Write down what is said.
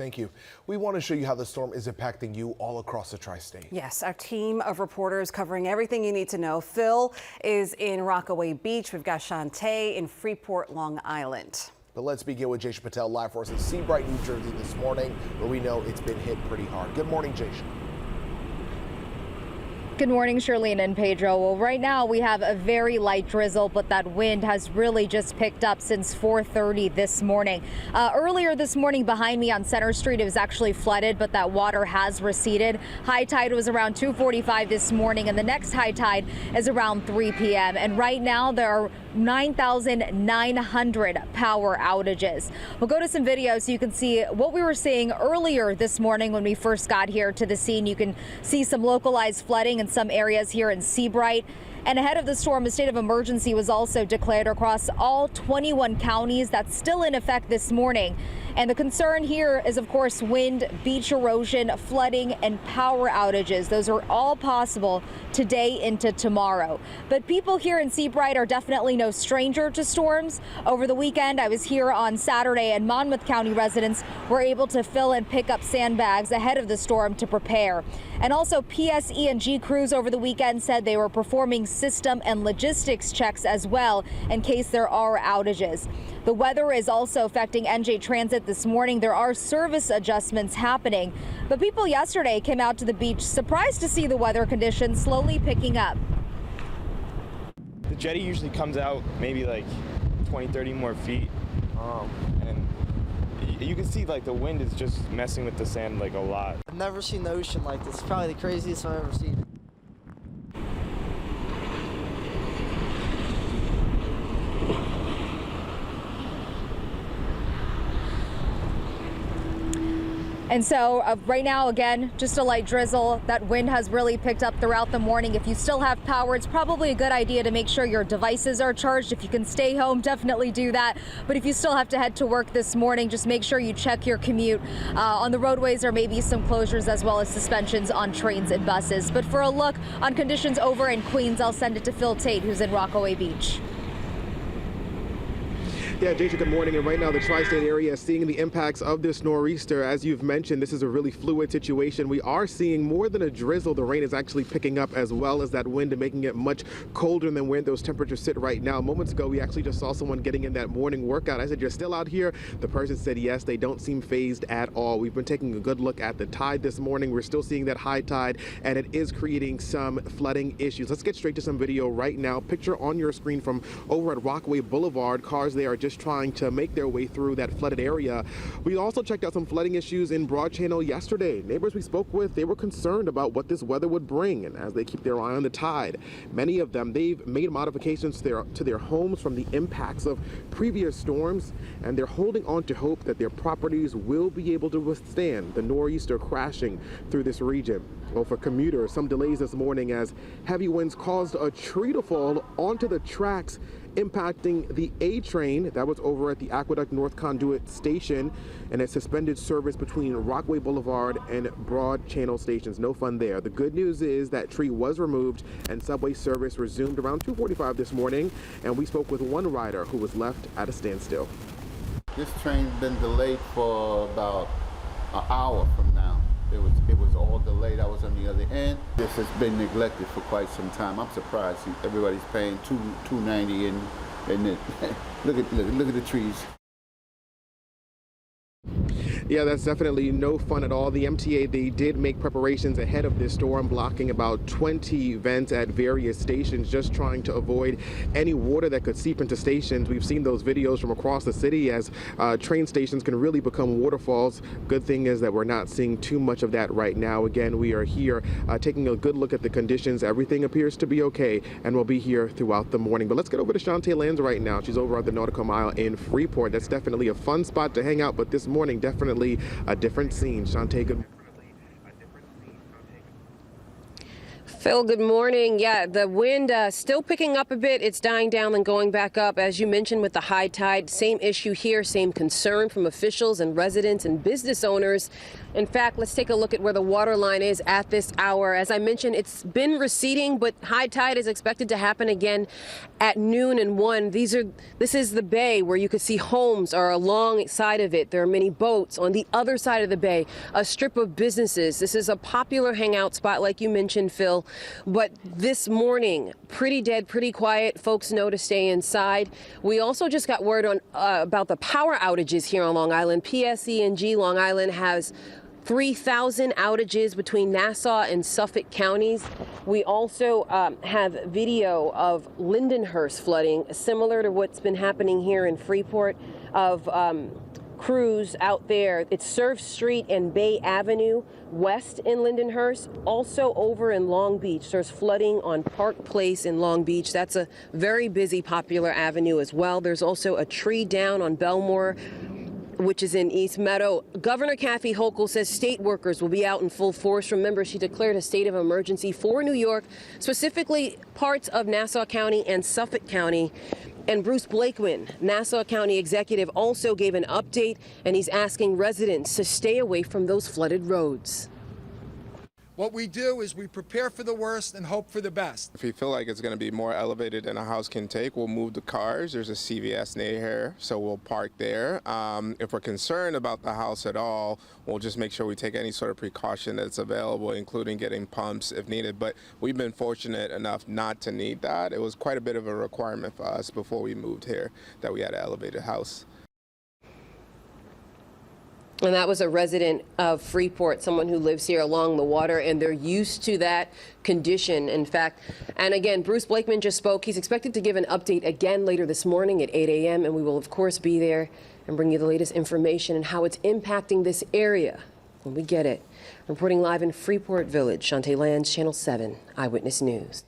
Thank you. We want to show you how the storm is impacting you all across the tri-state. Yes, our team of reporters covering everything you need to know. Phil is in Rockaway Beach. We've got Shantae in Freeport, Long Island. But let's begin with Jason Patel live for us in Seabright, New Jersey this morning, where we know it's been hit pretty hard. Good morning, Jason. Good morning, Shirlene and Pedro. Well, right now we have a very light drizzle, but that wind has really just picked up since 4:30 this morning. Earlier this morning behind me on Center Street, it was actually flooded, but that water has receded. High tide was around 2:45 this morning, and the next high tide is around 3 p.m. And right now there are 9,900 power outages. We'll go to some videos so you can see what we were seeing earlier this morning when we first got here to the scene. You can see some localized flooding in some areas here in Seabright. And ahead of the storm, a state of emergency was also declared across all 21 counties. That's still in effect this morning. And the concern here is, of course, wind, beach erosion, flooding, and power outages. Those are all possible today into tomorrow. But people here in Seabright are definitely no stranger to storms. Over the weekend, I was here on Saturday, and Monmouth County residents were able to fill and pick up sandbags ahead of the storm to prepare. And also, PSE&G crews over the weekend said they were performing system and logistics checks as well in case there are outages. The weather is also affecting NJ Transit this morning. There are service adjustments happening, but people yesterday came out to the beach surprised to see the weather conditions slowly picking up. The jetty usually comes out maybe like 20-30 more feet, and you can see like the wind is just messing with the sand like a lot. I've never seen the ocean like this. It's probably the craziest I've ever seen. And so right now, again, just a light drizzle. That wind has really picked up throughout the morning. If you still have power, it's probably a good idea to make sure your devices are charged. If you can stay home, definitely do that. But if you still have to head to work this morning, just make sure you check your commute. On the roadways, there may be some closures as well as suspensions on trains and buses. But for a look on conditions over in Queens, I'll send it to Phil Tate, who's in Rockaway Beach. Yeah, Jason, good morning. And right now, the tri-state area is seeing the impacts of this nor'easter. As you've mentioned, this is a really fluid situation. We are seeing more than a drizzle. The rain is actually picking up as well as that wind and making it much colder than where those temperatures sit right now. Moments ago, we actually just saw someone getting in that morning workout. I said, "You're still out here?" The person said, yes, they don't seem phased at all. We've been taking a good look at the tide this morning. We're still seeing that high tide, and it is creating some flooding issues. Let's get straight to some video right now. Picture on your screen from over at Rockaway Boulevard. Cars there are just trying to make their way through that flooded area. We also checked out some flooding issues in Broad Channel yesterday. Neighbors we spoke with, they were concerned about what this weather would bring, and as they keep their eye on the tide. Many of them, they've made modifications to their homes from the impacts of previous storms, and they're holding on to hope that their properties will be able to withstand the nor'easter crashing through this region. Well, for commuters, some delays this morning as heavy winds caused a tree to fall onto the tracks, impacting the A train that was over at the Aqueduct North Conduit Station, and it suspended service between Rockaway Boulevard and Broad Channel stations. No fun there. The good news is that tree was removed and subway service resumed around 2:45 this morning, and we spoke with one rider who was left at a standstill. This train's been delayed for about an hour from now. It was all delayed. I was on the other end. This has been neglected for quite some time. I'm surprised everybody's paying $2.90 and look at the trees. Yeah, that's definitely no fun at all. The MTA, they did make preparations ahead of this storm, blocking about 20 vents at various stations, just trying to avoid any water that could seep into stations. We've seen those videos from across the city as train stations can really become waterfalls. Good thing is that we're not seeing too much of that right now. Again, we are here taking a good look at the conditions. Everything appears to be okay, and we'll be here throughout the morning. But let's get over to Shantae Lands right now. She's over at the Nautical Mile in Freeport. That's definitely a fun spot to hang out, but this morning, definitely a different scene. Shantae, good. Phil, good morning. Yeah, the wind still picking up a bit. It's dying down and going back up. As you mentioned with the high tide, same issue here, same concern from officials and residents and business owners. In fact, let's take a look at where the water line is at this hour. As I mentioned, it's been receding, but high tide is expected to happen again at noon and 1. This is the bay where you could see homes are alongside of it. There are many boats on the other side of the bay, a strip of businesses. This is a popular hangout spot, like you mentioned, Phil. But this morning, pretty dead, pretty quiet. Folks know to stay inside. We also just got word on about the power outages here on Long Island. PSE&G Long Island has 3,000 outages between Nassau and Suffolk counties. We also have video of Lindenhurst flooding, similar to what's been happening here in Freeport, of crews out there. It's Surf Street and Bay Avenue west in Lindenhurst. Also over in Long Beach, there's flooding on Park Place in Long Beach. That's a very busy, popular avenue as well. There's also a tree down on Belmore, which is in East Meadow. Governor Kathy Hochul says state workers will be out in full force. Remember, she declared a state of emergency for New York, specifically parts of Nassau County and Suffolk County. And Bruce Blakeman, Nassau County executive, also gave an update, and he's asking residents to stay away from those flooded roads. What we do is we prepare for the worst and hope for the best. If we feel like it's going to be more elevated than a house can take, we'll move the cars. There's a CVS near here, so we'll park there. If we're concerned about the house at all, we'll just make sure we take any sort of precaution that's available, including getting pumps if needed. But we've been fortunate enough not to need that. It was quite a bit of a requirement for us before we moved here that we had an elevated house. And that was a resident of Freeport, someone who lives here along the water, and they're used to that condition, in fact. And again, Bruce Blakeman just spoke. He's expected to give an update again later this morning at 8 a.m., and we will, of course, be there and bring you the latest information and how it's impacting this area when we get it. Reporting live in Freeport Village, Shantae Lands, Channel 7, Eyewitness News.